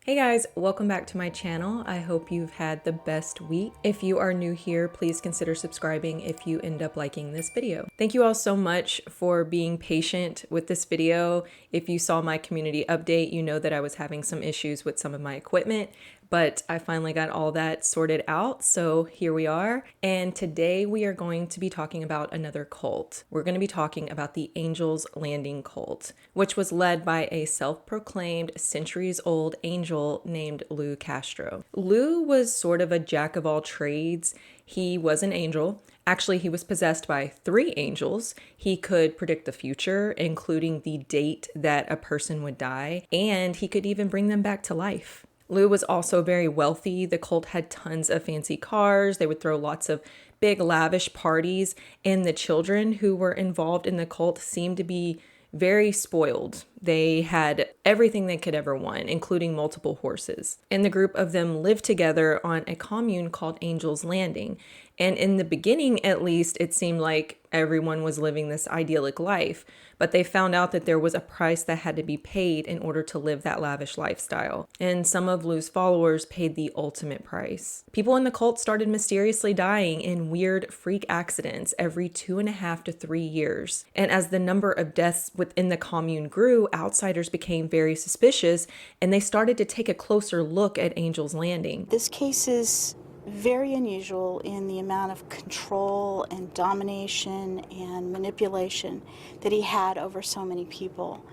Hey guys, welcome back to my channel. I hope you've had the best week. If you are new here, please consider subscribing if you end up liking this video. Thank you all so much for being patient with this video. If you saw my community update, you know that I was having some issues with some of my equipment, but I finally got all that sorted out. So here we are. And today we are going to be talking about another cult. We're going to be talking about the Angel's Landing cult, which was led by a self-proclaimed centuries-old angel named Lou Castro. Lou was sort of a jack of all trades. He was an angel. Actually, he was possessed by 3 angels. He could predict the future, including the date that a person would die, and he could even bring them back to life. Lou was also very wealthy. The cult had tons of fancy cars. They would throw lots of big lavish parties, and the children who were involved in the cult seemed to be very spoiled. They had everything they could ever want, including multiple horses. And the group of them lived together on a commune called Angel's Landing. And in the beginning, at least, it seemed like everyone was living this idyllic life. But they found out that there was a price that had to be paid in order to live that lavish lifestyle. And some of Lou's followers paid the ultimate price. People in the cult started mysteriously dying in weird freak accidents every 2.5 to 3 years. And as the number of deaths within the commune grew, outsiders became very suspicious and they started to take a closer look at Angel's Landing. This case is very unusual in the amount of control and domination and manipulation that he had over so many people,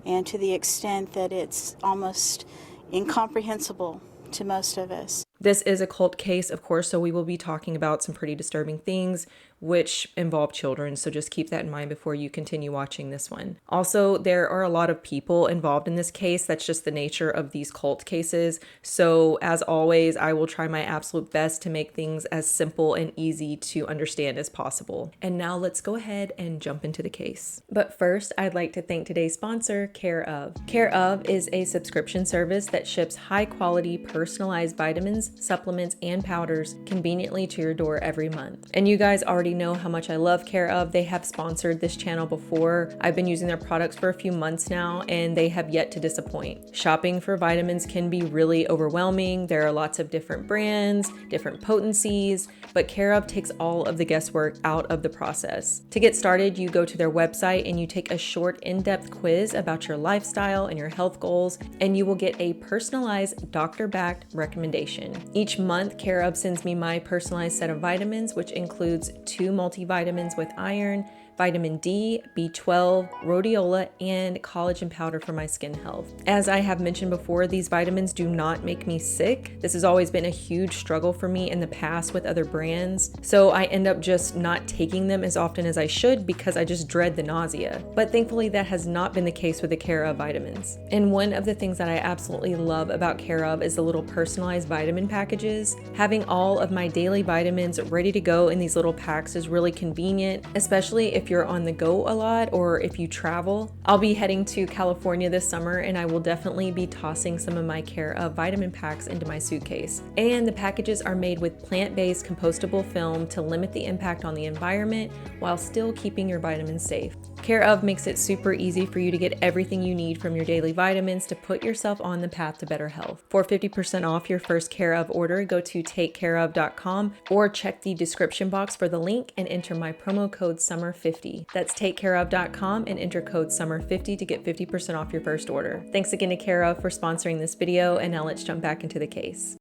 and to the extent that it's almost incomprehensible to most of us. This is a cult case, of course, so we will be talking about some pretty disturbing things which involve children, so just keep that in mind before you continue watching this one. Also, there are a lot of people involved in this case. That's just the nature of these cult cases. So as always, I will try my absolute best to make things as simple and easy to understand as possible. And now let's go ahead and jump into the case. But first, I'd like to thank today's sponsor, Care of. Care of is a subscription service that ships high-quality personalized vitamins, supplements, and powders conveniently to your door every month. And you guys already know how much I love Care of. They have sponsored this channel before. I've been using their products for a few months now, and they have yet to disappoint. Shopping for vitamins can be really overwhelming. There are lots of different brands, different potencies, but Care of takes all of the guesswork out of the process. To get started, you go to their website and you take a short in-depth quiz about your lifestyle and your health goals, and you will get a personalized doctor-backed recommendation. Each month, Care of sends me my personalized set of vitamins, which includes 2 multivitamins with iron, vitamin D, B12, rhodiola, and collagen powder for my skin health. As I have mentioned before, these vitamins do not make me sick. This has always been a huge struggle for me in the past with other brands, so I end up just not taking them as often as I should because I just dread the nausea. But thankfully, that has not been the case with the Care of vitamins. And one of the things that I absolutely love about Care of is the little personalized vitamin packages. Having all of my daily vitamins ready to go in these little packs is really convenient, especially if you're on the go a lot or if you travel. I'll be heading to California this summer and I will definitely be tossing some of my Care of vitamin packs into my suitcase. And the packages are made with plant-based compostable film to limit the impact on the environment while still keeping your vitamins safe. Care of makes it super easy for you to get everything you need from your daily vitamins to put yourself on the path to better health. For 50% off your first Care of order, go to takecareof.com or check the description box for the link and enter my promo code SUMMER50. That's takecareof.com and enter code SUMMER50 to get 50% off your first order. Thanks again to Care of for sponsoring this video, and now let's jump back into the case.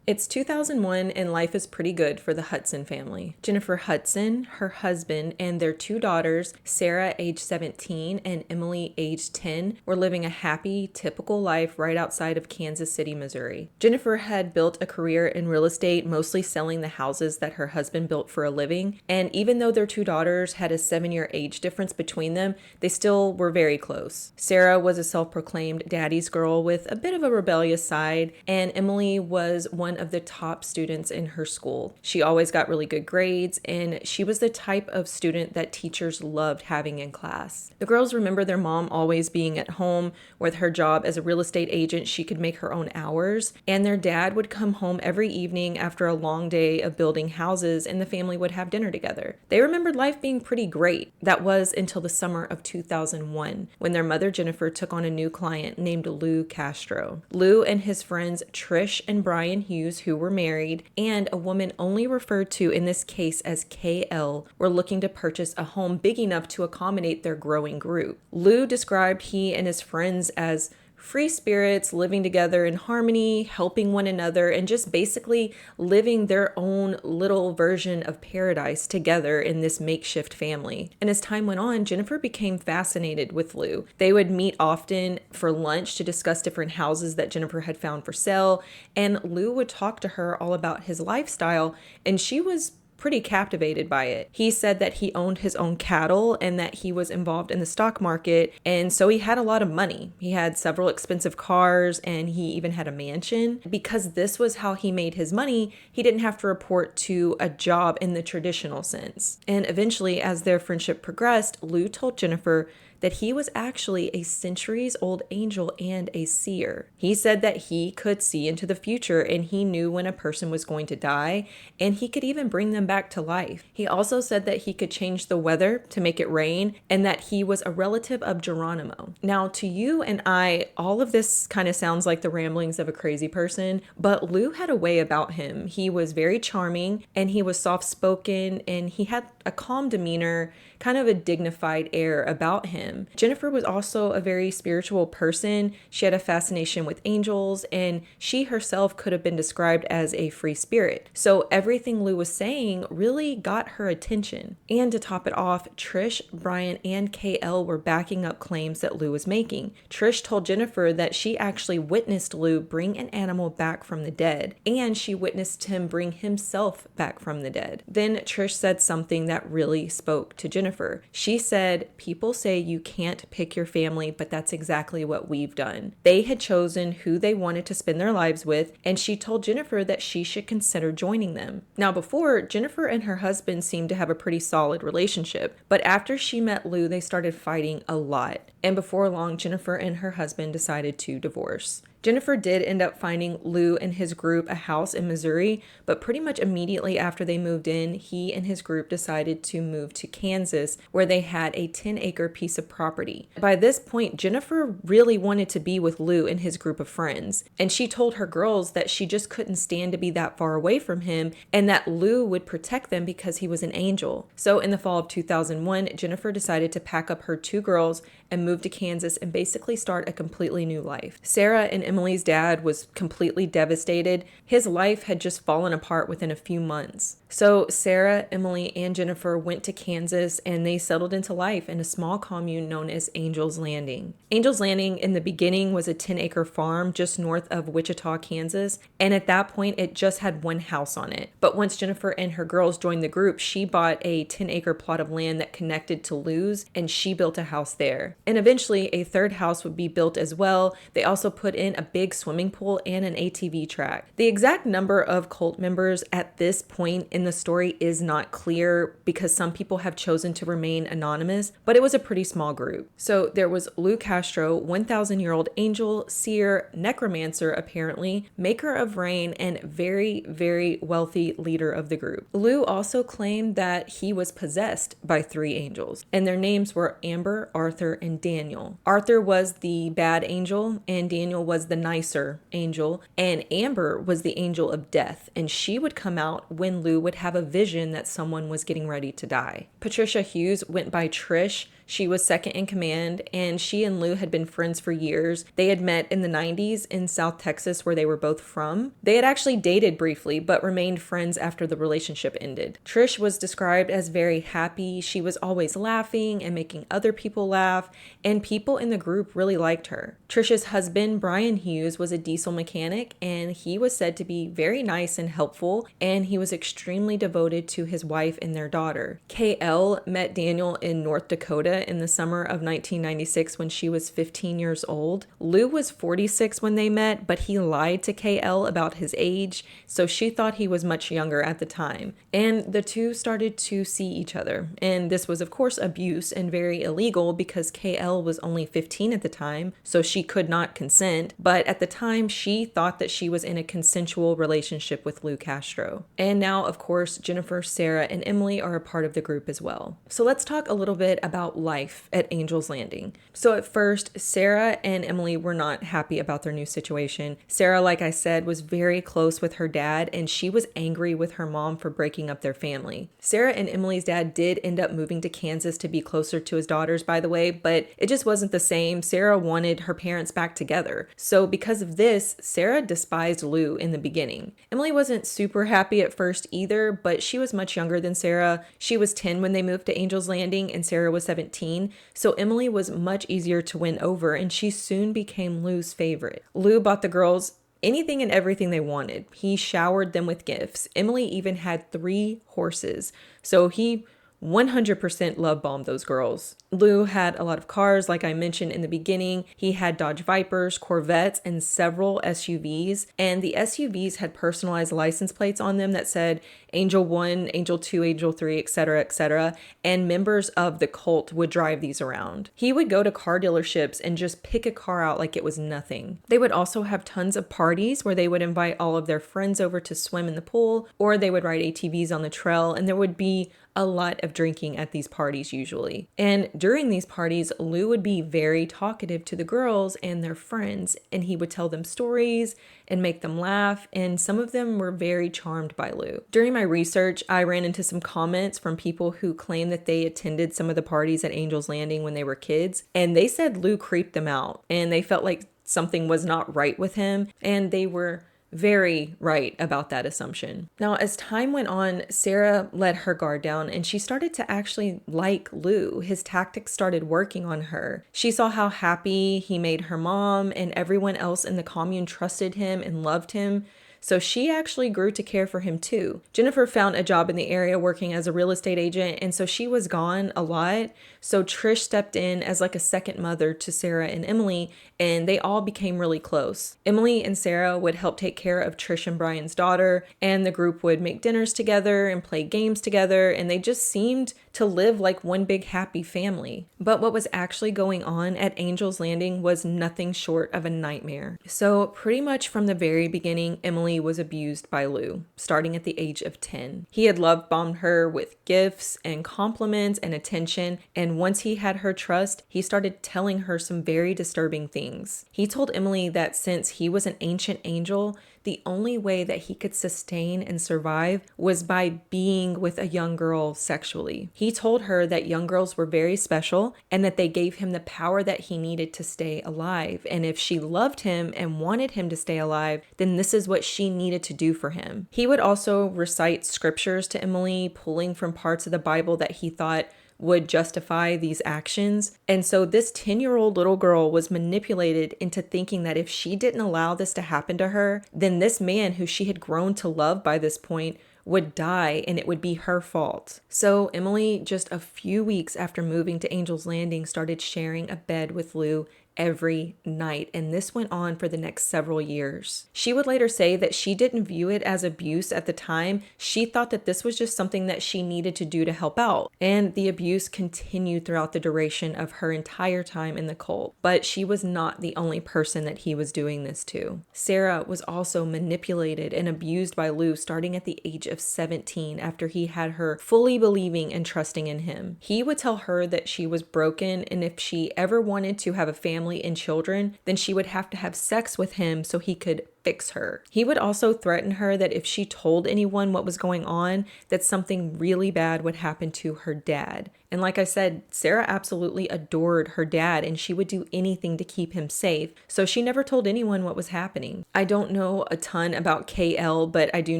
It's 2001 and life is pretty good for the Hudson family. Jennifer Hudson, her husband, and their 2 daughters, Sarah, age 17, and Emily, age 10, were living a happy, typical life right outside of Kansas City, Missouri. Jennifer had built a career in real estate, mostly selling the houses that her husband built for a living, and even though their 2 daughters had a 7-year age difference between them, they still were very close. Sarah was a self-proclaimed daddy's girl with a bit of a rebellious side, and Emily was one of the top students in her school. She always got really good grades, and she was the type of student that teachers loved having in class. The girls remember their mom always being at home. With her job as a real estate agent, she could make her own hours, and their dad would come home every evening after a long day of building houses, and the family would have dinner together. They remembered life being pretty great. That was until the summer of 2001, when their mother Jennifer took on a new client named Lou Castro. Lou and his friends Trish and Brian Hughes, who were married, and a woman only referred to in this case as KL, were looking to purchase a home big enough to accommodate their growing group. Lou described he and his friends as free spirits living together in harmony, helping one another, and just basically living their own little version of paradise together in this makeshift family. And as time went on, Jennifer became fascinated with Lou. They would meet often for lunch to discuss different houses that Jennifer had found for sale, and Lou would talk to her all about his lifestyle, and she was pretty captivated by it. He said that he owned his own cattle and that he was involved in the stock market, and so he had a lot of money. He had several expensive cars, and he even had a mansion. Because this was how he made his money, he didn't have to report to a job in the traditional sense. And eventually, as their friendship progressed, Lou told Jennifer that he was actually a centuries-old angel and a seer. He said that he could see into the future, and he knew when a person was going to die, and he could even bring them back to life. He also said that he could change the weather to make it rain, and that he was a relative of Geronimo. Now, to you and I, all of this kind of sounds like the ramblings of a crazy person, but Lou had a way about him. He was very charming, and he was soft-spoken, and he had a calm demeanor, kind of a dignified air about him. Jennifer was also a very spiritual person. She had a fascination with angels, and she herself could have been described as a free spirit. So everything Lou was saying really got her attention. And to top it off, Trish, Brian, and KL were backing up claims that Lou was making. Trish told Jennifer that she actually witnessed Lou bring an animal back from the dead, and she witnessed him bring himself back from the dead. Then Trish said something that really spoke to Jennifer. She said, "People say you can't pick your family, but that's exactly what we've done." They had chosen who they wanted to spend their lives with, and she told Jennifer that she should consider joining them. Now, before, Jennifer and her husband seemed to have a pretty solid relationship, but after she met Lou, they started fighting a lot. And before long, Jennifer and her husband decided to divorce. Jennifer did end up finding Lou and his group a house in Missouri, but pretty much immediately after they moved in, he and his group decided to move to Kansas, where they had a 10-acre piece of property. By this point, Jennifer really wanted to be with Lou and his group of friends, and she told her girls that she just couldn't stand to be that far away from him, and that Lou would protect them because he was an angel. So in the fall of 2001, Jennifer decided to pack up her two girls and move to Kansas and basically start a completely new life. Sarah and Emily's dad was completely devastated. His life had just fallen apart within a few months. So Sarah, Emily, and Jennifer went to Kansas, and they settled into life in a small commune known as Angel's Landing. Angel's Landing in the beginning was a 10-acre farm just north of Wichita, Kansas, and at that point it just had one house on it. But once Jennifer and her girls joined the group, she bought a 10-acre plot of land that connected to Lou's, and she built a house there. And eventually a third house would be built as well. They also put in a big swimming pool and an ATV track. The exact number of cult members at this point in the story is not clear because some people have chosen to remain anonymous, but it was a pretty small group. So there was Lou Castro, 1,000-year-old angel, seer, necromancer apparently, maker of rain, and very, very wealthy leader of the group. Lou also claimed that he was possessed by 3 angels, and their names were Amber, Arthur, and Daniel. Arthur was the bad angel, and Daniel was the nicer angel, and Amber was the angel of death, and she would come out when Lou would have a vision that someone was getting ready to die. Patricia Hughes went by Trish. She was second in command, and she and Lou had been friends for years. They had met in the 90s in South Texas, where they were both from. They had actually dated briefly, but remained friends after the relationship ended. Trish was described as very happy. She was always laughing and making other people laugh, and people in the group really liked her. Trisha's husband, Brian Hughes, was a diesel mechanic, and he was said to be very nice and helpful, and he was extremely devoted to his wife and their daughter. KL met Daniel in North Dakota in the summer of 1996 when she was 15 years old. Lou was 46 when they met, but he lied to KL about his age, so she thought he was much younger at the time. And the two started to see each other. And this was, of course, abuse and very illegal because KL was only 15 at the time, so she could not consent. But at the time, she thought that she was in a consensual relationship with Lou Castro. And now, of course, Jennifer, Sarah, and Emily are a part of the group as well. So let's talk a little bit about life at Angel's Landing. So at first, Sarah and Emily were not happy about their new situation. Sarah, like I said, was very close with her dad, and she was angry with her mom for breaking up their family. Sarah and Emily's dad did end up moving to Kansas to be closer to his daughters, by the way, but it just wasn't the same. Sarah wanted her parents back together. So because of this, Sarah despised Lou in the beginning. Emily wasn't super happy at first either, but she was much younger than Sarah. She was 10 when they moved to Angel's Landing, and Sarah was 17. So Emily was much easier to win over, and she soon became Lou's favorite. Lou bought the girls anything and everything they wanted. He showered them with gifts. Emily even had 3 horses. So he 100% love bombed those girls. Lou had a lot of cars, like I mentioned in the beginning. He had Dodge Vipers, Corvettes, and several SUVs. And the SUVs had personalized license plates on them that said Angel 1, Angel 2, Angel 3, etc., etc. And members of the cult would drive these around. He would go to car dealerships and just pick a car out like it was nothing. They would also have tons of parties where they would invite all of their friends over to swim in the pool, or they would ride ATVs on the trail, and there would be a lot of drinking at these parties usually. And during these parties, Lou would be very talkative to the girls and their friends, and he would tell them stories and make them laugh, and some of them were very charmed by Lou. During my research, I ran into some comments from people who claimed that they attended some of the parties at Angel's Landing when they were kids, and they said Lou creeped them out, and they felt like something was not right with him, and they were very right about that assumption. Now, as time went on, Sarah let her guard down and she started to actually like Lou. His tactics started working on her. She saw how happy he made her mom, and everyone else in the commune trusted him and loved him. So she actually grew to care for him too. Jennifer found a job in the area working as a real estate agent, and so she was gone a lot. So Trish stepped in as like a second mother to Sarah and Emily, and they all became really close. Emily and Sarah would help take care of Trish and Brian's daughter, and the group would make dinners together and play games together, and they just seemed to live like one big happy family. But what was actually going on at Angel's Landing was nothing short of a nightmare. So pretty much from the very beginning, Emily was abused by Lou, starting at the age of 10. He had love bombed her with gifts and compliments and attention, and once he had her trust, he started telling her some very disturbing things. He told Emily that since he was an ancient angel, the only way that he could sustain and survive was by being with a young girl sexually. He told her that young girls were very special and that they gave him the power that he needed to stay alive. And if she loved him and wanted him to stay alive, then this is what she needed to do for him. He would also recite scriptures to Emily, pulling from parts of the Bible that he thought would justify these actions. And so this 10-year-old little girl was manipulated into thinking that if she didn't allow this to happen to her, then this man who she had grown to love by this point would die and it would be her fault. So Emily, just a few weeks after moving to Angel's Landing, started sharing a bed with Lou every night, and this went on for the next several years. She would later say that she didn't view it as abuse at the time. She thought that this was just something that she needed to do to help out, and the abuse continued throughout the duration of her entire time in the cult. But she was not the only person that he was doing this to. Sarah was also manipulated and abused by Lou starting at the age of 17 after he had her fully believing and trusting in him. He would tell her that she was broken, and if she ever wanted to have a family and children, then she would have to have sex with him so he could fix her. He would also threaten her that if she told anyone what was going on, that something really bad would happen to her dad. And like I said, Sarah absolutely adored her dad and she would do anything to keep him safe. So she never told anyone what was happening. I don't know a ton about KL, but I do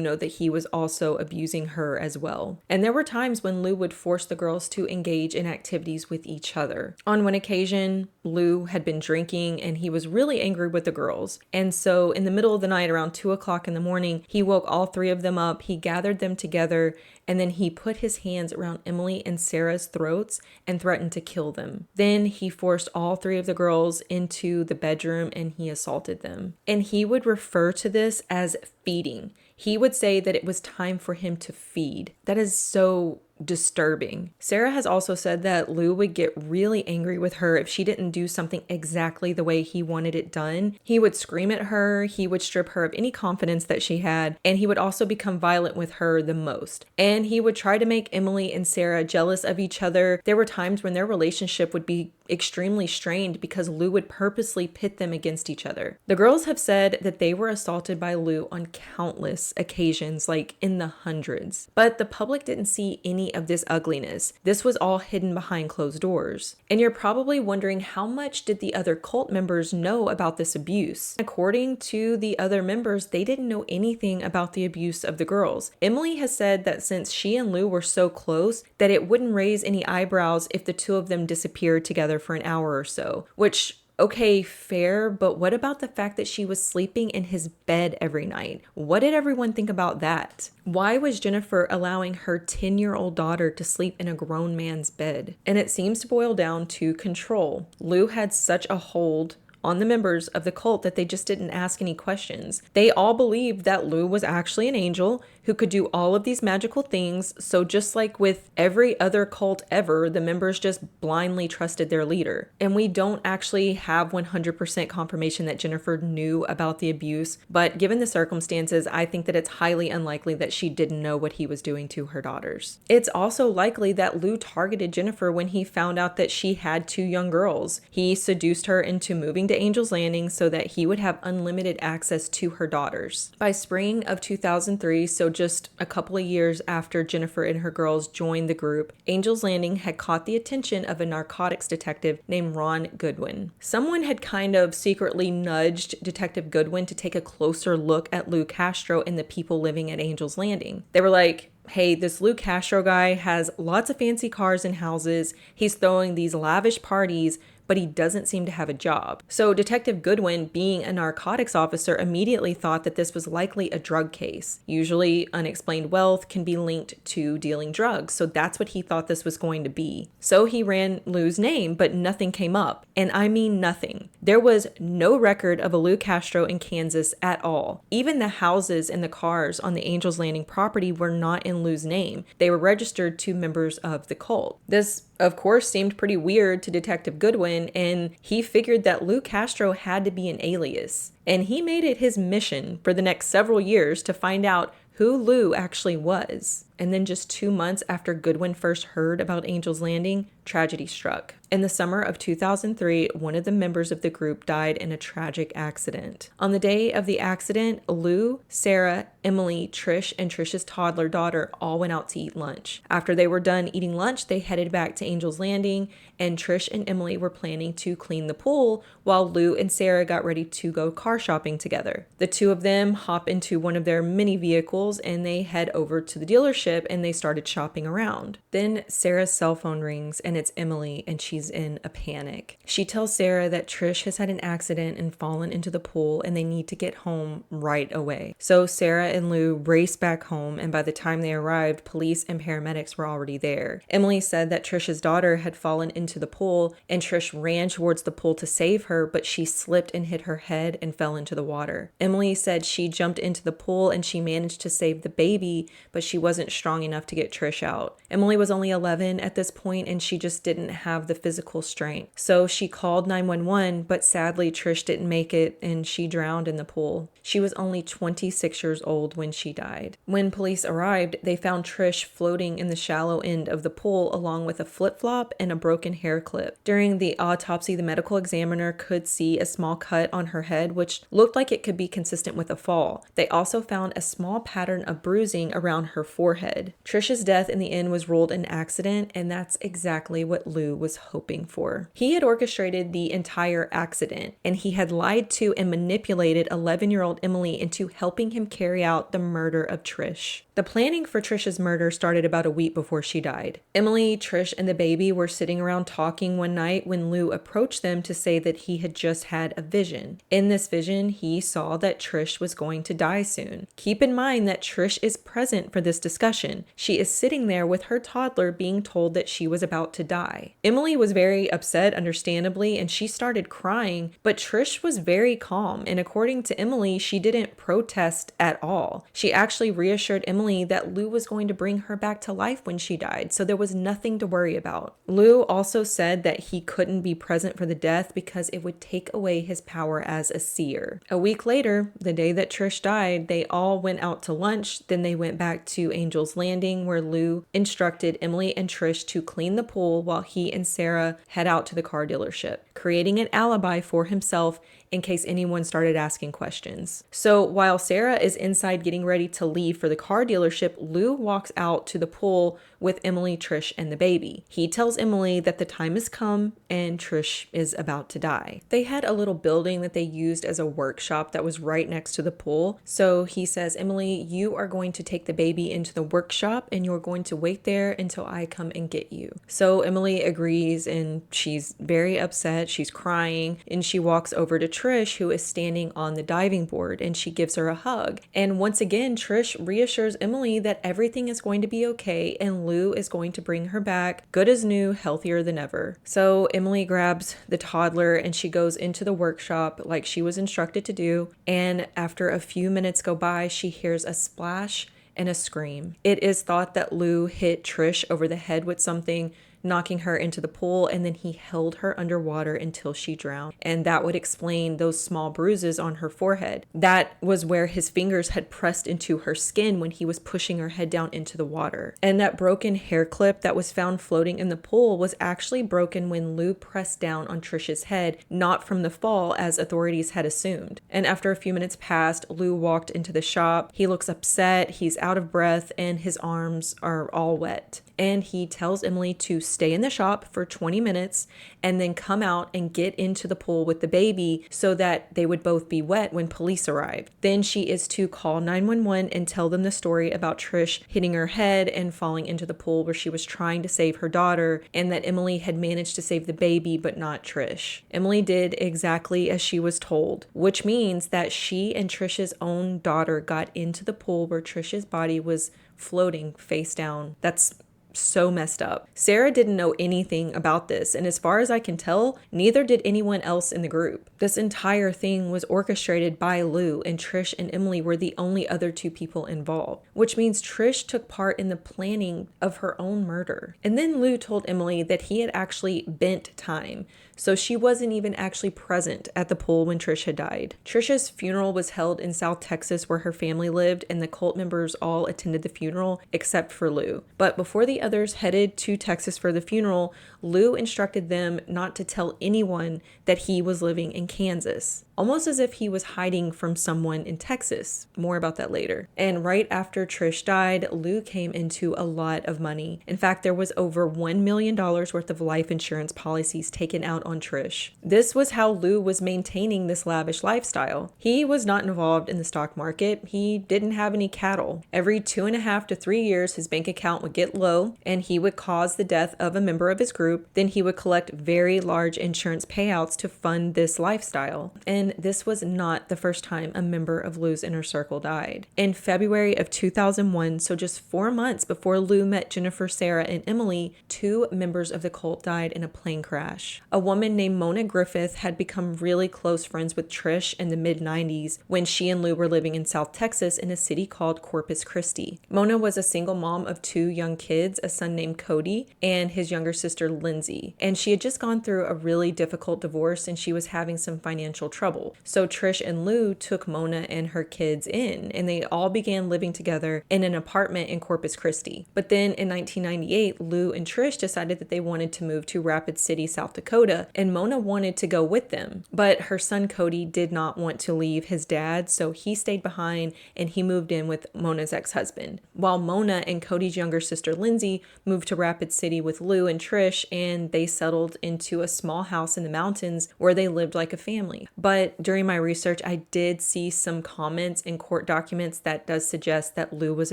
know that he was also abusing her as well. And there were times when Lou would force the girls to engage in activities with each other. On one occasion, Lou had been drinking and he was really angry with the girls. And so in the middle of the night, around 2 o'clock in the morning, he woke all three of them up. He gathered them together and then he put his hands around Emily and Sarah's throats and threatened to kill them. Then he forced all three of the girls into the bedroom and he assaulted them. And he would refer to this as feeding. He would say that it was time for him to feed. That is so disturbing. Sarah has also said that Lou would get really angry with her if she didn't do something exactly the way he wanted it done. He would scream at her, he would strip her of any confidence that she had, and he would also become violent with her the most. And he would try to make Emily and Sarah jealous of each other. There were times when their relationship would be extremely strained because Lou would purposely pit them against each other. The girls have said that they were assaulted by Lou on countless occasions, like in the hundreds. But the public didn't see any of this ugliness. This was all hidden behind closed doors. And you're probably wondering, how much did the other cult members know about this abuse? According to the other members, they didn't know anything about the abuse of the girls. Emily has said that since she and Lou were so close, that it wouldn't raise any eyebrows if the two of them disappeared together for an hour or so, which, okay, fair, but what about the fact that she was sleeping in his bed every night? What did everyone think about that? Why was Jennifer allowing her 10-year-old daughter to sleep in a grown man's bed? And it seems to boil down to control. Lou had such a hold on the members of the cult that they just didn't ask any questions. They all believed that Lou was actually an angel who could do all of these magical things. So just like with every other cult ever, the members just blindly trusted their leader. And we don't actually have 100% confirmation that Jennifer knew about the abuse, but given the circumstances, I think that it's highly unlikely that she didn't know what he was doing to her daughters. It's also likely that Lou targeted Jennifer when he found out that she had two young girls. He seduced her into moving to Angel's Landing so that he would have unlimited access to her daughters. By spring of 2003, so just a couple of years after Jennifer and her girls joined the group, Angel's Landing had caught the attention of a narcotics detective named Ron Goodwin. Someone had kind of secretly nudged Detective Goodwin to take a closer look at Lou Castro and the people living at Angel's Landing. They were like, hey, this Lou Castro guy has lots of fancy cars and houses. He's throwing these lavish parties, but he doesn't seem to have a job. So Detective Goodwin, being a narcotics officer, immediately thought that this was likely a drug case. Usually unexplained wealth can be linked to dealing drugs, so that's what he thought this was going to be. So he ran Lou's name, but nothing came up. And I mean nothing. There was no record of a Lou Castro in Kansas at all. Even the houses and the cars on the Angel's Landing property were not in Lou's name. They were registered to members of the cult. This, of course, seemed pretty weird to Detective Goodwin, and he figured that Lou Castro had to be an alias. And he made it his mission for the next several years to find out who Lou actually was. And then just 2 months after Goodwin first heard about Angel's Landing, tragedy struck. In the summer of 2003, one of the members of the group died in a tragic accident. On the day of the accident, Lou, Sarah, Emily, Trish, and Trish's toddler daughter all went out to eat lunch. After they were done eating lunch, they headed back to Angel's Landing, and Trish and Emily were planning to clean the pool while Lou and Sarah got ready to go car shopping together. The two of them hop into one of their mini vehicles and they head over to the dealership and they started shopping around. Then Sarah's cell phone rings and it's Emily and she's in a panic. She tells Sarah that Trish has had an accident and fallen into the pool and they need to get home right away. So Sarah and Lou race back home, and by the time they arrived, police and paramedics were already there. Emily said that Trish's daughter had fallen into the pool and Trish ran towards the pool to save her, but she slipped and hit her head and fell into the water. Emily said she jumped into the pool and she managed to save the baby, but she wasn't strong enough to get Trish out. Emily was only 11 at this point and she just didn't have the physical strength. So she called 911, but sadly Trish didn't make it and she drowned in the pool. She was only 26 years old when she died. When police arrived, they found Trish floating in the shallow end of the pool along with a flip-flop and a broken hair clip. During the autopsy, the medical examiner could see a small cut on her head, which looked like it could be consistent with a fall. They also found a small pattern of bruising around her forehead. Trish's death in the end was ruled an accident, and that's exactly what Lou was hoping for. He had orchestrated the entire accident, and he had lied to and manipulated 11-year-old Emily into helping him carry out the murder of Trish. The planning for Trish's murder started about a week before she died. Emily, Trish, and the baby were sitting around talking one night when Lou approached them to say that he had just had a vision. In this vision, he saw that Trish was going to die soon. Keep in mind that Trish is present for this discussion. She is sitting there with her toddler being told that she was about to die. Emily was very upset, understandably, and she started crying, but Trish was very calm, and according to Emily, she didn't protest at all. She actually reassured Emily that Lou was going to bring her back to life when she died, so there was nothing to worry about. Lou also said that he couldn't be present for the death because it would take away his power as a seer. A week later, the day that Trish died, they all went out to lunch. Then they went back to Angel's Landing, where Lou instructed Emily and Trish to clean the pool while he and Sarah head out to the car dealership, creating an alibi for himself in case anyone started asking questions. So while Sarah is inside getting ready to leave for the car dealership, Lou walks out to the pool with Emily, Trish, and the baby. He tells Emily that the time has come and Trish is about to die. They had a little building that they used as a workshop that was right next to the pool. So he says, Emily, you are going to take the baby into the workshop and you're going to wait there until I come and get you. So Emily agrees and she's very upset. She's crying and she walks over to Trish, who is standing on the diving board, and she gives her a hug. And once again, Trish reassures Emily that everything is going to be okay and Lou is going to bring her back good as new, healthier than ever. So Emily grabs the toddler and she goes into the workshop like she was instructed to do. And after a few minutes go by, she hears a splash and a scream. It is thought that Lou hit Trish over the head with something, knocking her into the pool, and then he held her underwater until she drowned. And that would explain those small bruises on her forehead. That was where his fingers had pressed into her skin when he was pushing her head down into the water. And that broken hair clip that was found floating in the pool was actually broken when Lou pressed down on Trish's head, not from the fall as authorities had assumed. And after a few minutes passed, Lou walked into the shop. He looks upset, he's out of breath, and his arms are all wet. And he tells Emily to stay in the shop for 20 minutes and then come out and get into the pool with the baby so that they would both be wet when police arrived. Then she is to call 911 and tell them the story about Trish hitting her head and falling into the pool where she was trying to save her daughter, and that Emily had managed to save the baby but not Trish. Emily did exactly as she was told, which means that she and Trish's own daughter got into the pool where Trish's body was floating face down. That's so messed up. Sarah didn't know anything about this, and as far as I can tell, neither did anyone else in the group. This entire thing was orchestrated by Lou, and Trish and Emily were the only other two people involved, which means Trish took part in the planning of her own murder. And then Lou told Emily that he had actually bent time, so she wasn't even actually present at the pool when Trish had died. Trish's funeral was held in South Texas where her family lived, and the cult members all attended the funeral except for Lou. But before the others headed to Texas for the funeral, Lou instructed them not to tell anyone that he was living in Kansas, almost as if he was hiding from someone in Texas. More about that later. And right after Trish died, Lou came into a lot of money. In fact, there was over $1 million worth of life insurance policies taken out on Trish. This was how Lou was maintaining this lavish lifestyle. He was not involved in the stock market. He didn't have any cattle. Every 2.5 to 3 years, his bank account would get low and he would cause the death of a member of his group. Then he would collect very large insurance payouts to fund this lifestyle. And this was not the first time a member of Lou's inner circle died. In February of 2001, so just 4 months before Lou met Jennifer, Sarah, and Emily, 2 members of the cult died in a plane crash. A woman named Mona Griffith had become really close friends with Trish in the mid-90s when she and Lou were living in South Texas in a city called Corpus Christi. Mona was a single mom of 2 young kids, a son named Cody and his younger sister Lindsay, and she had just gone through a really difficult divorce and she was having some financial trouble. trouble. So Trish and Lou took Mona and her kids in, and they all began living together in an apartment in Corpus Christi. But then in 1998, Lou and Trish decided that they wanted to move to Rapid City, South Dakota, and Mona wanted to go with them. But her son Cody did not want to leave his dad, so he stayed behind and he moved in with Mona's ex-husband. While Mona and Cody's younger sister Lindsay moved to Rapid City with Lou and Trish, and they settled into a small house in the mountains where they lived like a family. But during my research, I did see some comments in court documents that does suggest that Lou was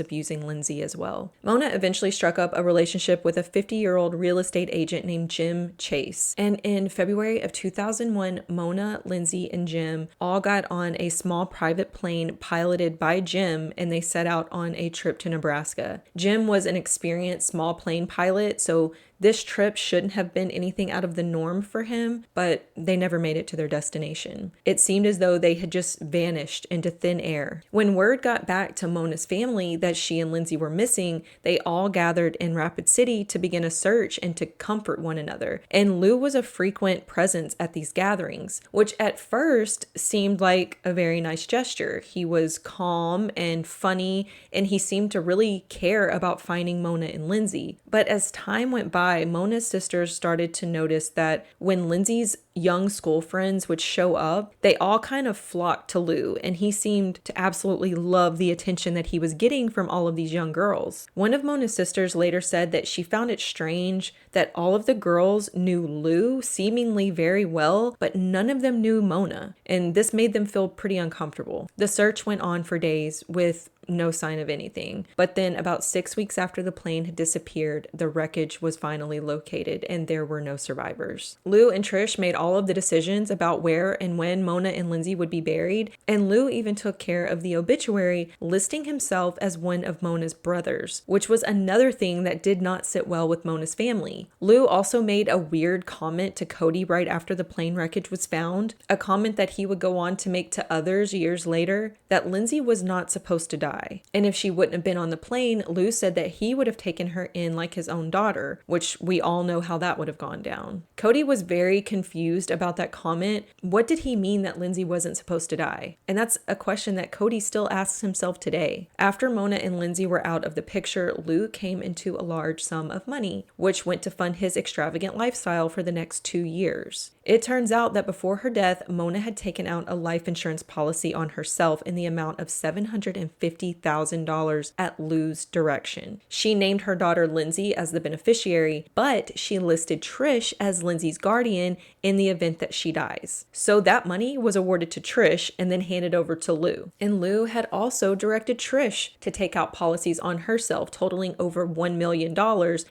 abusing Lindsay as well. Mona eventually struck up a relationship with a 50-year-old real estate agent named Jim Chase. And in February of 2001, Mona, Lindsay, and Jim all got on a small private plane piloted by Jim, and they set out on a trip to Nebraska. Jim was an experienced small plane pilot, so this trip shouldn't have been anything out of the norm for him, but they never made it to their destination. It seemed as though they had just vanished into thin air. When word got back to Mona's family that she and Lindsay were missing, they all gathered in Rapid City to begin a search and to comfort one another. And Lou was a frequent presence at these gatherings, which at first seemed like a very nice gesture. He was calm and funny, and he seemed to really care about finding Mona and Lindsay. But as time went by, Mona's sisters started to notice that when Lindsay's young school friends would show up, they all kind of flocked to Lou, and he seemed to absolutely love the attention that he was getting from all of these young girls. One of Mona's sisters later said that she found it strange that all of the girls knew Lou seemingly very well, but none of them knew Mona, and this made them feel pretty uncomfortable. The search went on for days with no sign of anything. But then about 6 weeks after the plane had disappeared, the wreckage was finally located and there were no survivors. Lou and Trish made all of the decisions about where and when Mona and Lindsay would be buried, and Lou even took care of the obituary, listing himself as one of Mona's brothers, which was another thing that did not sit well with Mona's family. Lou also made a weird comment to Cody right after the plane wreckage was found, a comment that he would go on to make to others years later, that Lindsay was not supposed to die. And if she wouldn't have been on the plane, Lou said that he would have taken her in like his own daughter, which we all know how that would have gone down. Cody was very confused about that comment. What did he mean that Lindsay wasn't supposed to die? And that's a question that Cody still asks himself today. After Mona and Lindsay were out of the picture, Lou came into a large sum of money, which went to fund his extravagant lifestyle for the next 2 years. It turns out that before her death, Mona had taken out a life insurance policy on herself in the amount of $750,000 at Lou's direction. She named her daughter Lindsay as the beneficiary, but she listed Trish as Lindsay's guardian in the event that she dies. So that money was awarded to Trish and then handed over to Lou. And Lou had also directed Trish to take out policies on herself totaling over $1 million,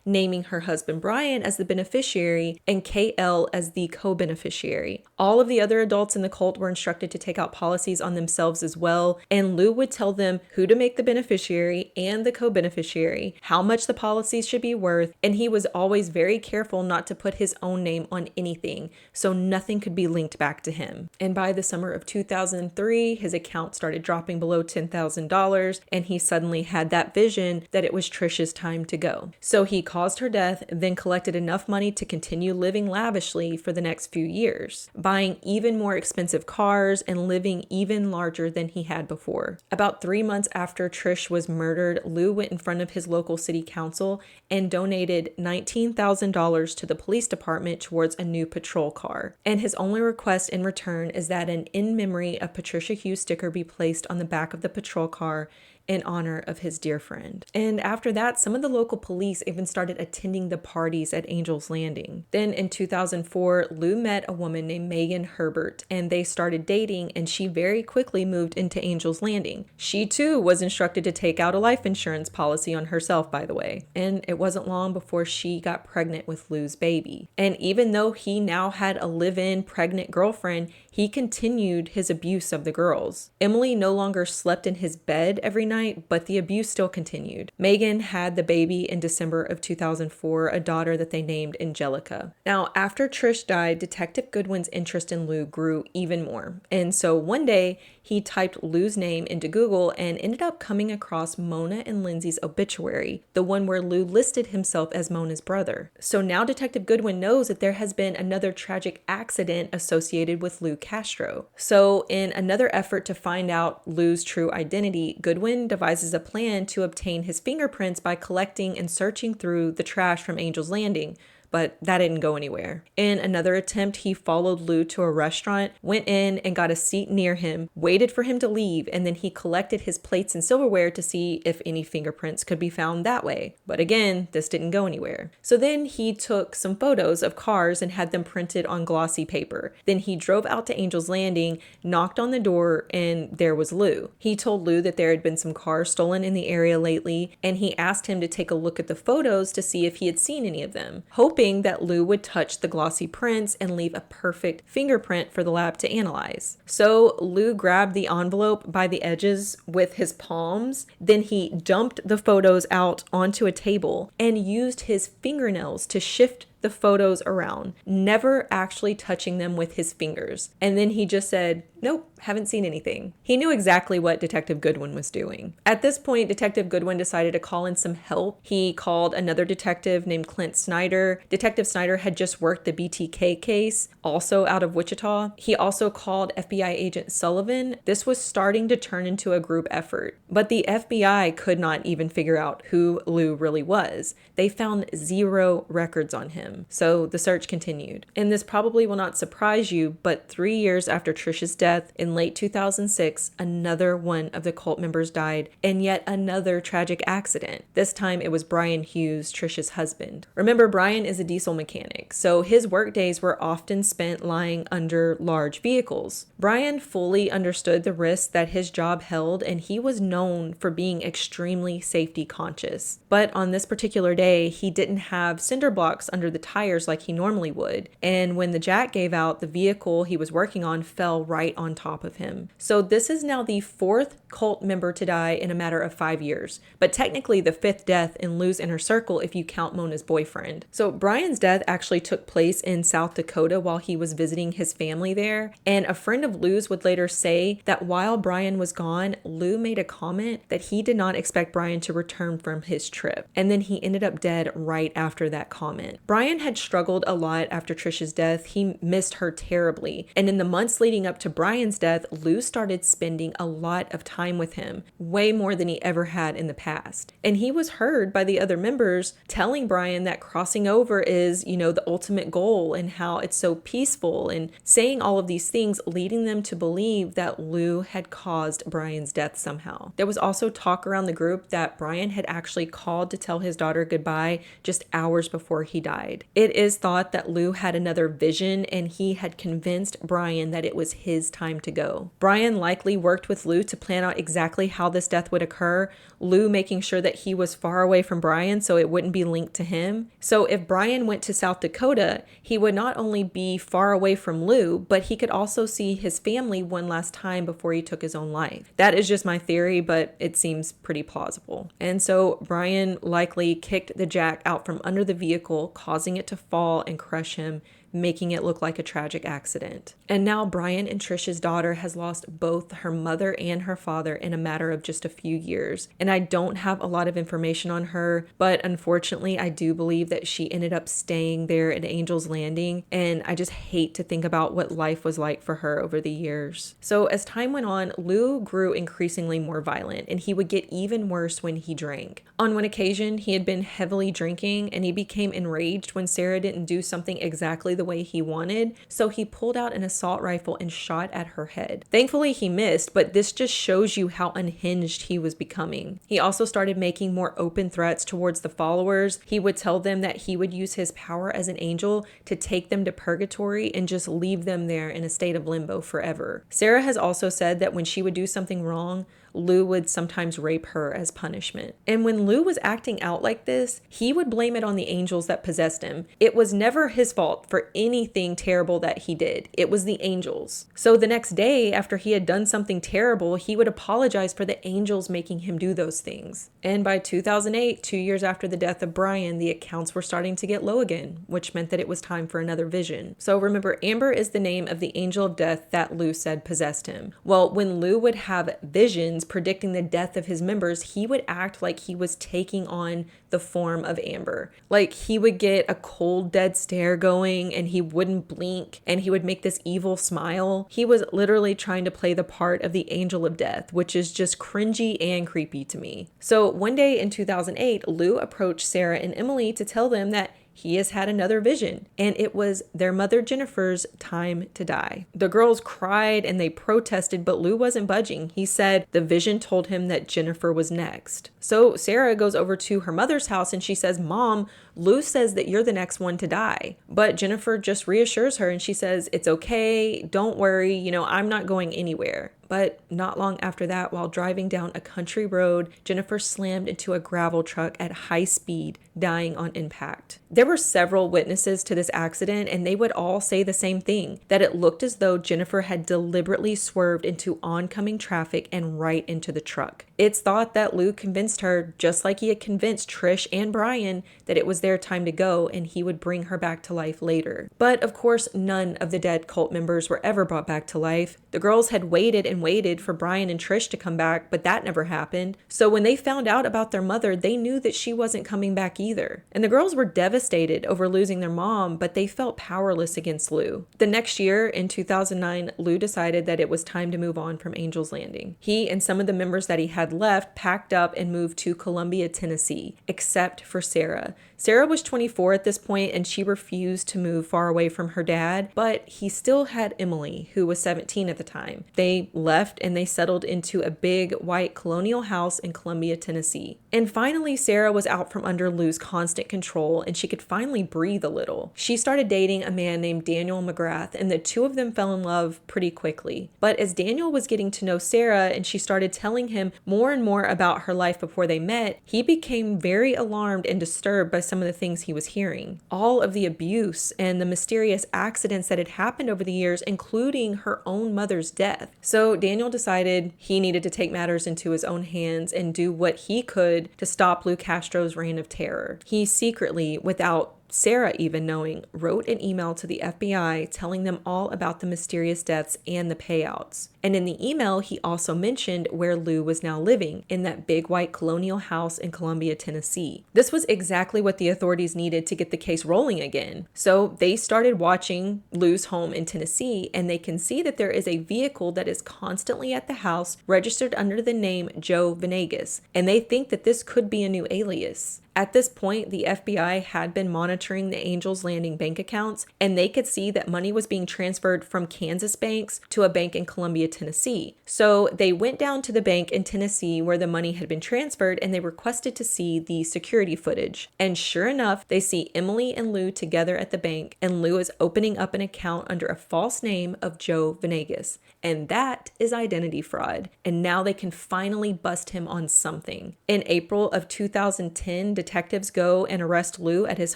naming her husband Brian as the beneficiary and KL as the co-beneficiary. All of the other adults in the cult were instructed to take out policies on themselves as well, and Lou would tell them who to make the beneficiary and the co-beneficiary, how much the policies should be worth, and he was always very careful not to put his own name on anything, so nothing could be linked back to him. And by the summer of 2003, his account started dropping below $10,000, and he suddenly had that vision that it was Trish's time to go. So he caused her death, then collected enough money to continue living lavishly for the next few years, buying even more expensive cars and living even larger than he had before. About 3 months after Trish was murdered, Lou went in front of his local city council and donated $19,000 to the police department towards a new patrol car. And his only request in return is that an in memory of Patricia Hughes sticker be placed on the back of the patrol car in honor of his dear friend. And after that, some of the local police even started attending the parties at Angel's Landing. Then in 2004, Lou met a woman named Megan Herbert, and they started dating, and she very quickly moved into Angel's Landing. She too was instructed to take out a life insurance policy on herself, by the way. And it wasn't long before she got pregnant with Lou's baby. And even though he now had a live-in pregnant girlfriend, he continued his abuse of the girls. Emily no longer slept in his bed every night, but the abuse still continued. Megan had the baby in December of 2004, a daughter that they named Angelica. Now, after Trish died, Detective Goodwin's interest in Lou grew even more. And so one day, he typed Lou's name into Google and ended up coming across Mona and Lindsay's obituary, the one where Lou listed himself as Mona's brother. So now Detective Goodwin knows that there has been another tragic accident associated with Lou Castro. So in another effort to find out Lou's true identity, Goodwin devises a plan to obtain his fingerprints by collecting and searching through the trash from Angel's Landing, but that didn't go anywhere. In another attempt, he followed Lou to a restaurant, went in and got a seat near him, waited for him to leave, and then he collected his plates and silverware to see if any fingerprints could be found that way. But again, this didn't go anywhere. So then he took some photos of cars and had them printed on glossy paper. Then he drove out to Angel's Landing, knocked on the door, and there was Lou. He told Lou that there had been some cars stolen in the area lately, and he asked him to take a look at the photos to see if he had seen any of them, hoping that Lou would touch the glossy prints and leave a perfect fingerprint for the lab to analyze. So Lou grabbed the envelope by the edges with his palms, then he dumped the photos out onto a table and used his fingernails to shift the photos around, never actually touching them with his fingers. And then he just said, "Nope, haven't seen anything." He knew exactly what Detective Goodwin was doing. At this point, Detective Goodwin decided to call in some help. He called another detective named Clint Snyder. Detective Snyder had just worked the BTK case, also out of Wichita. He also called FBI agent Sullivan. This was starting to turn into a group effort, but the FBI could not even figure out who Lou really was. They found 0 records on him. So the search continued. And this probably will not surprise you, but 3 years after Trisha's death in late 2006, another one of the cult members died in yet another tragic accident. This time it was Brian Hughes, Trisha's husband. Remember, Brian is a diesel mechanic, so his work days were often spent lying under large vehicles. Brian fully understood the risks that his job held, and he was known for being extremely safety conscious. But on this particular day, he didn't have cinder blocks under the tires like he normally would. And when the jack gave out, the vehicle he was working on fell right on top of him. So this is now the 4th cult member to die in a matter of 5 years, but technically the 5th death in Lou's inner circle if you count Mona's boyfriend. So Brian's death actually took place in South Dakota while he was visiting his family there. And a friend of Lou's would later say that while Brian was gone, Lou made a comment that he did not expect Brian to return from his trip. And then he ended up dead right after that comment. Brian had struggled a lot after Trisha's death. He missed her terribly. And in the months leading up to Brian's death, Lou started spending a lot of time with him, way more than he ever had in the past. And he was heard by the other members telling Brian that crossing over is, the ultimate goal and how it's so peaceful, and saying all of these things, leading them to believe that Lou had caused Brian's death somehow. There was also talk around the group that Brian had actually called to tell his daughter goodbye just hours before he died. It is thought that Lou had another vision and he had convinced Brian that it was his time to go. Brian likely worked with Lou to plan out exactly how this death would occur, Lou making sure that he was far away from Brian so it wouldn't be linked to him. So if Brian went to South Dakota, he would not only be far away from Lou, but he could also see his family one last time before he took his own life. That is just my theory, but it seems pretty plausible. And so Brian likely kicked the jack out from under the vehicle, causing it to fall and crush him, making it look like a tragic accident. And now Brian and Trisha's daughter has lost both her mother and her father in a matter of just a few years. And I don't have a lot of information on her, but unfortunately I do believe that she ended up staying there at Angel's Landing, and I just hate to think about what life was like for her over the years. So as time went on, Lou grew increasingly more violent, and he would get even worse when he drank. On one occasion, he had been heavily drinking, and he became enraged when Sarah didn't do something exactly the way he wanted, so he pulled out an assault rifle and shot at her head. Thankfully he missed, but this just shows you how unhinged he was becoming. He also started making more open threats towards the followers. He would tell them that he would use his power as an angel to take them to purgatory and just leave them there in a state of limbo forever. Sarah has also said that when she would do something wrong, Lou would sometimes rape her as punishment. And when Lou was acting out like this, he would blame it on the angels that possessed him. It was never his fault for anything terrible that he did. It was the angels. So the next day, after he had done something terrible, he would apologize for the angels making him do those things. And by 2008, 2 years after the death of Brian, the accounts were starting to get low again, which meant that it was time for another vision. So remember, Amber is the name of the angel of death that Lou said possessed him. Well, when Lou would have visions predicting the death of his members, he would act like he was taking on the form of Amber. Like he would get a cold, dead stare going and he wouldn't blink and he would make this evil smile. He was literally trying to play the part of the angel of death, which is just cringy and creepy to me. So one day in 2008, Lou approached Sarah and Emily to tell them that he has had another vision, and it was their mother Jennifer's time to die. The girls cried and they protested, but Lou wasn't budging. He said the vision told him that Jennifer was next. So Sarah goes over to her mother's house and she says, "Mom, Lou says that you're the next one to die." But Jennifer just reassures her and she says, "It's okay, don't worry, I'm not going anywhere." But not long after that, while driving down a country road, Jennifer slammed into a gravel truck at high speed, dying on impact. There were several witnesses to this accident, and they would all say the same thing, that it looked as though Jennifer had deliberately swerved into oncoming traffic and right into the truck. It's thought that Lou convinced her, just like he had convinced Trish and Brian, that it was their time to go and he would bring her back to life later. But of course, none of the dead cult members were ever brought back to life. The girls had waited and waited for Brian and Trish to come back, but that never happened. So when they found out about their mother, they knew that she wasn't coming back either. And the girls were devastated over losing their mom, but they felt powerless against Lou. The next year, in 2009, Lou decided that it was time to move on from Angel's Landing. He and some of the members that he had left packed up and moved to Columbia, Tennessee, except for Sarah. Sarah was 24 at this point and she refused to move far away from her dad, but he still had Emily, who was 17 at the time. They left and they settled into a big white colonial house in Columbia, Tennessee. And finally, Sarah was out from under Lou's constant control and she could finally breathe a little. She started dating a man named Daniel McGrath and the two of them fell in love pretty quickly. But as Daniel was getting to know Sarah and she started telling him more and more about her life before they met, he became very alarmed and disturbed by some of the things he was hearing. All of the abuse and the mysterious accidents that had happened over the years, including her own mother's death. So Daniel decided he needed to take matters into his own hands and do what he could to stop Lou Castro's reign of terror. He secretly, without Sarah even knowing, wrote an email to the FBI telling them all about the mysterious deaths and the payouts. And in the email, he also mentioned where Lou was now living, in that big white colonial house in Columbia, Tennessee. This was exactly what the authorities needed to get the case rolling again. So they started watching Lou's home in Tennessee, and they can see that there is a vehicle that is constantly at the house registered under the name Joe Venegas, and they think that this could be a new alias. At this point, the FBI had been monitoring the Angel's Landing bank accounts, and they could see that money was being transferred from Kansas banks to a bank in Columbia, Tennessee. So they went down to the bank in Tennessee where the money had been transferred, and they requested to see the security footage. And sure enough, they see Emily and Lou together at the bank, and Lou is opening up an account under a false name of Joe Venegas. And that is identity fraud. And now they can finally bust him on something. In April of 2010, detectives go and arrest Lou at his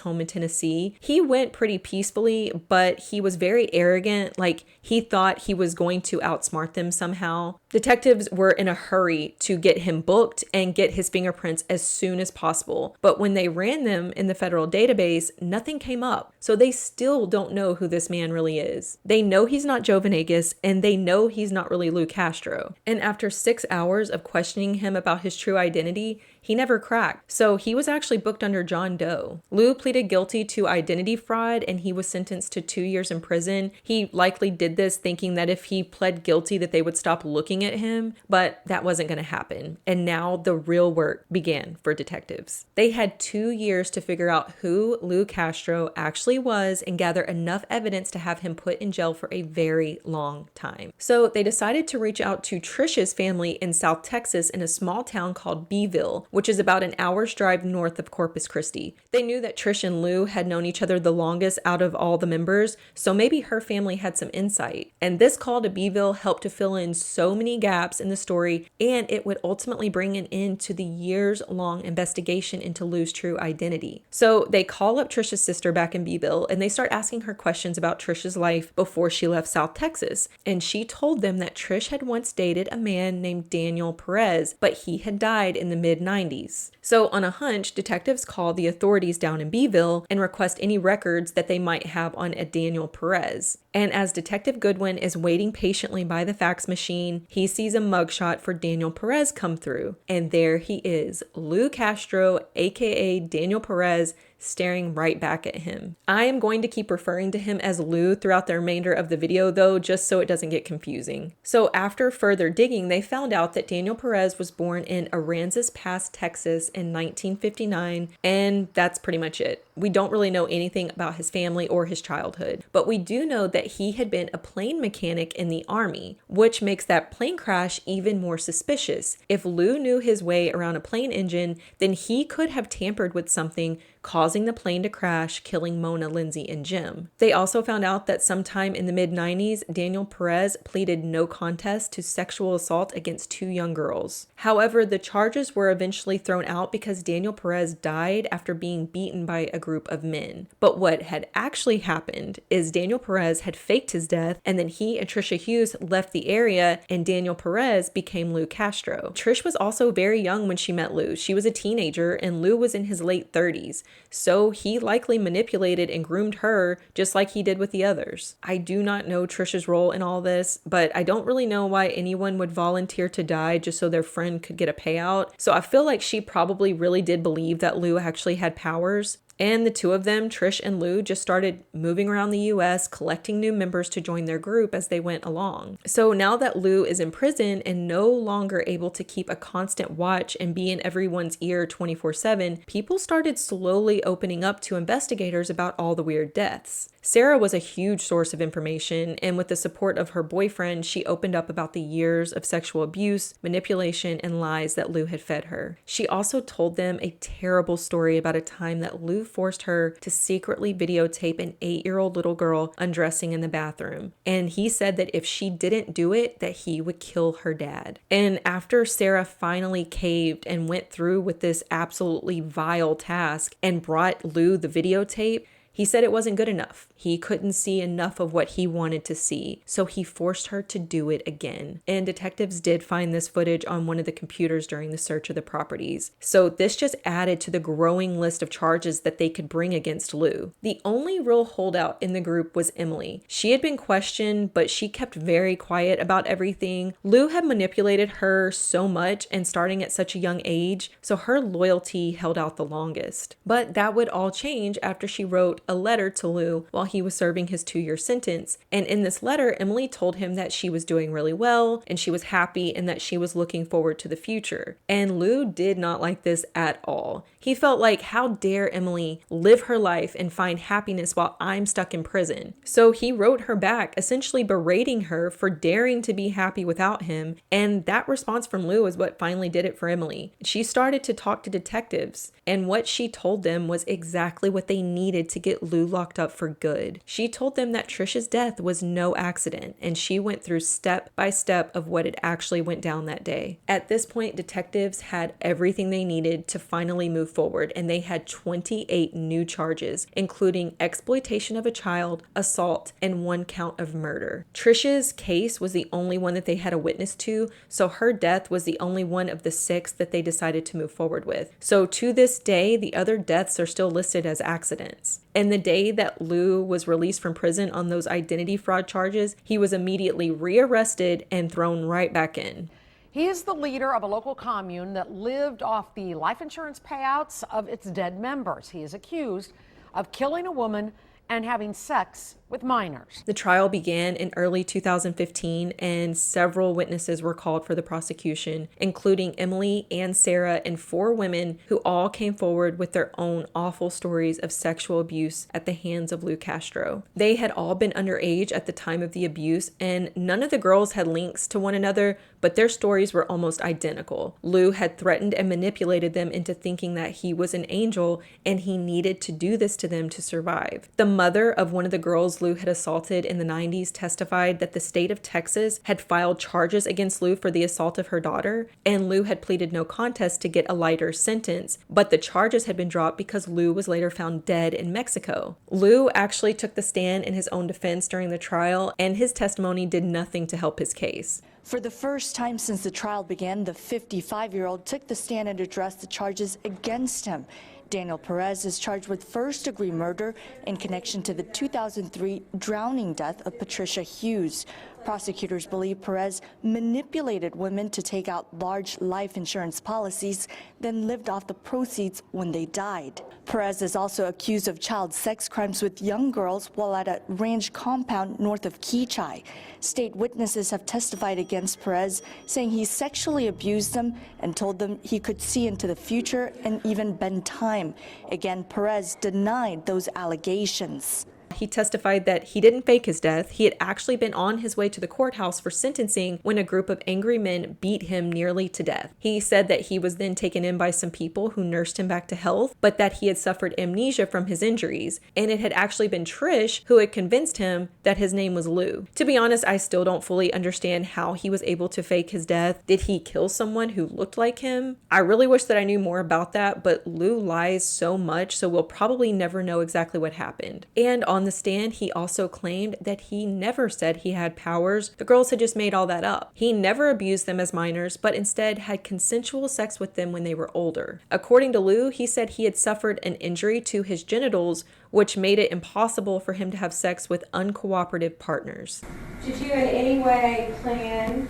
home in Tennessee. He went pretty peacefully, but he was very arrogant, like he thought he was going to outsmart them somehow. Detectives were in a hurry to get him booked and get his fingerprints as soon as possible. But when they ran them in the federal database, nothing came up. So they still don't know who this man really is. They know he's not Joe Venegas, and they know he's not really Lou Castro. And after 6 hours of questioning him about his true identity, he never cracked. So he was actually booked under John Doe. Lou pleaded guilty to identity fraud and he was sentenced to 2 years in prison. He likely did this thinking that if he pled guilty that they would stop looking at him, but that wasn't going to happen. And now the real work began for detectives. They had 2 years to figure out who Lou Castro actually was and gather enough evidence to have him put in jail for a very long time. So they decided to reach out to Trish's family in South Texas in a small town called Beeville, which is about an hour's drive north of Corpus Christi. They knew that Trish and Lou had known each other the longest out of all the members, so maybe her family had some insight. And this call to Beeville helped to fill in so many gaps in the story, and it would ultimately bring an end to the years-long investigation into Lou's true identity. So they call up Trish's sister back in Beeville, and they start asking her questions about Trish's life before she left South Texas. And she told them that Trish had once dated a man named Daniel Perez, but he had died in the mid-90s. So on a hunch, detectives call the authorities down in Beeville and request any records that they might have on a Daniel Perez. And as Detective Goodwin is waiting patiently by the fax machine, he sees a mugshot for Daniel Perez come through. And there he is, Lou Castro, aka Daniel Perez, staring right back at him. I am going to keep referring to him as Lou throughout the remainder of the video though, just so it doesn't get confusing. So after further digging, they found out that Daniel Perez was born in Aransas Pass, Texas in 1959, and that's pretty much it. We don't really know anything about his family or his childhood, but we do know that he had been a plane mechanic in the Army, which makes that plane crash even more suspicious. If Lou knew his way around a plane engine, then he could have tampered with something, causing the plane to crash, killing Mona, Lindsay, and Jim. They also found out that sometime in the mid-90s, Daniel Perez pleaded no contest to sexual assault against 2 young girls. However, the charges were eventually thrown out because Daniel Perez died after being beaten by a group of men. But what had actually happened is Daniel Perez had faked his death, and then he and Trisha Hughes left the area, and Daniel Perez became Lou Castro. Trish was also very young when she met Lou. She was a teenager, and Lou was in his late 30s. So he likely manipulated and groomed her just like he did with the others. I do not know Trisha's role in all this, but I don't really know why anyone would volunteer to die just so their friend could get a payout. So I feel like she probably really did believe that Lou actually had powers. And the two of them, Trish and Lou, just started moving around the US, collecting new members to join their group as they went along. So now that Lou is in prison and no longer able to keep a constant watch and be in everyone's ear 24/7, people started slowly opening up to investigators about all the weird deaths. Sarah was a huge source of information, and with the support of her boyfriend, she opened up about the years of sexual abuse, manipulation, and lies that Lou had fed her. She also told them a terrible story about a time that Lou forced her to secretly videotape an 8-year-old little girl undressing in the bathroom. And he said that if she didn't do it, that he would kill her dad. And after Sarah finally caved and went through with this absolutely vile task and brought Lou the videotape, he said it wasn't good enough. He couldn't see enough of what he wanted to see, so he forced her to do it again. And detectives did find this footage on one of the computers during the search of the properties. So this just added to the growing list of charges that they could bring against Lou. The only real holdout in the group was Emily. She had been questioned, but she kept very quiet about everything. Lou had manipulated her so much and starting at such a young age, so her loyalty held out the longest. But that would all change after she wrote a letter to Lou while he was serving his 2-year sentence. And in this letter, Emily told him that she was doing really well and she was happy and that she was looking forward to the future. And Lou did not like this at all. He felt like, how dare Emily live her life and find happiness while I'm stuck in prison? So he wrote her back, essentially berating her for daring to be happy without him. And that response from Lou is what finally did it for Emily. She started to talk to detectives, and what she told them was exactly what they needed to get Lou locked up for good. She told them that Trisha's death was no accident, and she went through step by step of what had actually went down that day. At this point, detectives had everything they needed to finally move forward, and they had 28 new charges, including exploitation of a child, assault, and 1 count of murder. Trisha's case was the only one that they had a witness to, so her death was the only one of the 6 that they decided to move forward with. So to this day, the other deaths are still listed as accidents. And the day that Lou was released from prison on those identity fraud charges, he was immediately rearrested and thrown right back in. He is the leader of a local commune that lived off the life insurance payouts of its dead members. He is accused of killing a woman and having sex with minors. The trial began in early 2015, and several witnesses were called for the prosecution, including Emily and Sarah and 4 women who all came forward with their own awful stories of sexual abuse at the hands of Lou Castro. They had all been underage at the time of the abuse, and none of the girls had links to one another, but their stories were almost identical. Lou had threatened and manipulated them into thinking that he was an angel and he needed to do this to them to survive. The mother of one of the girls Lou had assaulted in the 90s testified that the state of Texas had filed charges against Lou for the assault of her daughter, and Lou had pleaded no contest to get a lighter sentence, but the charges had been dropped because Lou was later found dead in Mexico. Lou actually took the stand in his own defense during the trial, and his testimony did nothing to help his case. For the first time since the trial began, the 55-year-old took the stand and addressed the charges against him. Daniel Perez is charged with first-degree murder in connection to the 2003 drowning death of Patricia Hughes. Prosecutors believe Perez manipulated women to take out large life insurance policies, then lived off the proceeds when they died. Perez is also accused of child sex crimes with young girls while at a ranch compound north of Keachai. State witnesses have testified against Perez, saying he sexually abused them and told them he could see into the future and even bend time. Again, Perez denied those allegations. He testified that he didn't fake his death. He had actually been on his way to the courthouse for sentencing when a group of angry men beat him nearly to death. He said that he was then taken in by some people who nursed him back to health, but that he had suffered amnesia from his injuries, and it had actually been Trish who had convinced him that his name was Lou. To be honest, I still don't fully understand how he was able to fake his death. Did he kill someone who looked like him? I really wish that I knew more about that, but Lou lies so much, so we'll probably never know exactly what happened. And on the stand, he also claimed that he never said he had powers. The girls had just made all that up. He never abused them as minors, but instead had consensual sex with them when they were older. According to Lou, he said he had suffered an injury to his genitals, which made it impossible for him to have sex with uncooperative partners. Did you in any way plan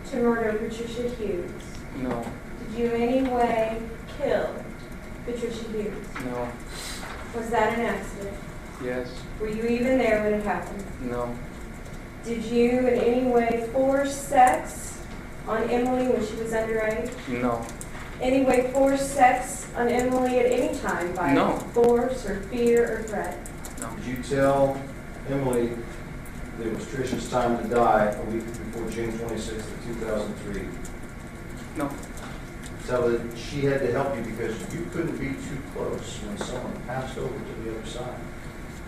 to murder Patricia Hughes? No. Did you in any way kill Patricia Hughes? No. Was that an accident? Yes. Were you even there when it happened? No. Did you in any way force sex on Emily when she was underage? No. Any way force sex on Emily at any time by No. force or fear or threat? No. Did you tell Emily that it was Trish's time to die a week before June 26th of 2003? No. Tell her that she had to help you because you couldn't be too close when someone passed over to the other side.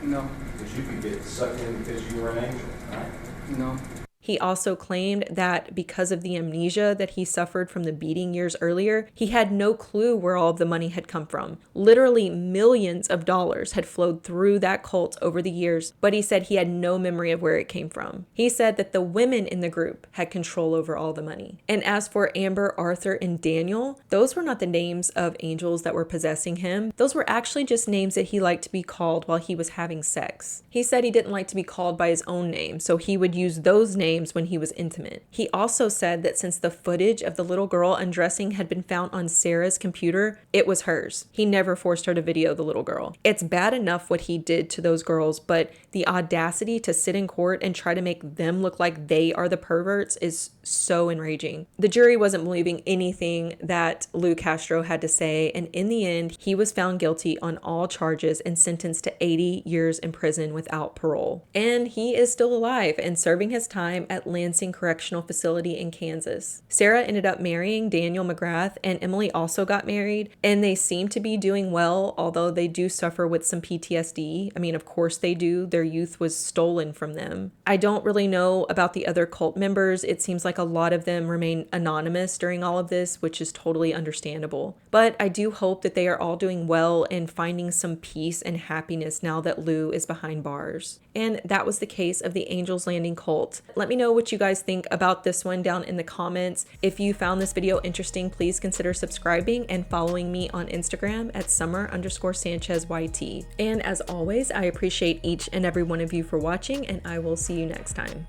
No. Because you could get sucked in because you were an angel, right? No. He also claimed that because of the amnesia that he suffered from the beating years earlier, he had no clue where all of the money had come from. Literally millions of dollars had flowed through that cult over the years, but he said he had no memory of where it came from. He said that the women in the group had control over all the money. And as for Amber, Arthur, and Daniel, those were not the names of angels that were possessing him. Those were actually just names that he liked to be called while he was having sex. He said he didn't like to be called by his own name, so he would use those names when he was intimate. He also said that since the footage of the little girl undressing had been found on Sarah's computer, it was hers. He never forced her to video the little girl. It's bad enough what he did to those girls, but the audacity to sit in court and try to make them look like they are the perverts is so enraging. The jury wasn't believing anything that Lou Castro had to say, and in the end, he was found guilty on all charges and sentenced to 80 years in prison without parole. And he is still alive and serving his time at Lansing Correctional Facility in Kansas. Sarah ended up marrying Daniel McGrath, and Emily also got married, and they seem to be doing well, although they do suffer with some PTSD. I mean, of course they do. Their youth was stolen from them. I don't really know about the other cult members. It seems like a lot of them remain anonymous during all of this, which is totally understandable. But I do hope that they are all doing well and finding some peace and happiness now that Lou is behind bars. And that was the case of the Angels Landing cult. Let me know what you guys think about this one down in the comments. If you found this video interesting, please consider subscribing and following me on Instagram at summer_SanchezYT. And as always, I appreciate each and every one of you for watching, and I will see you next time.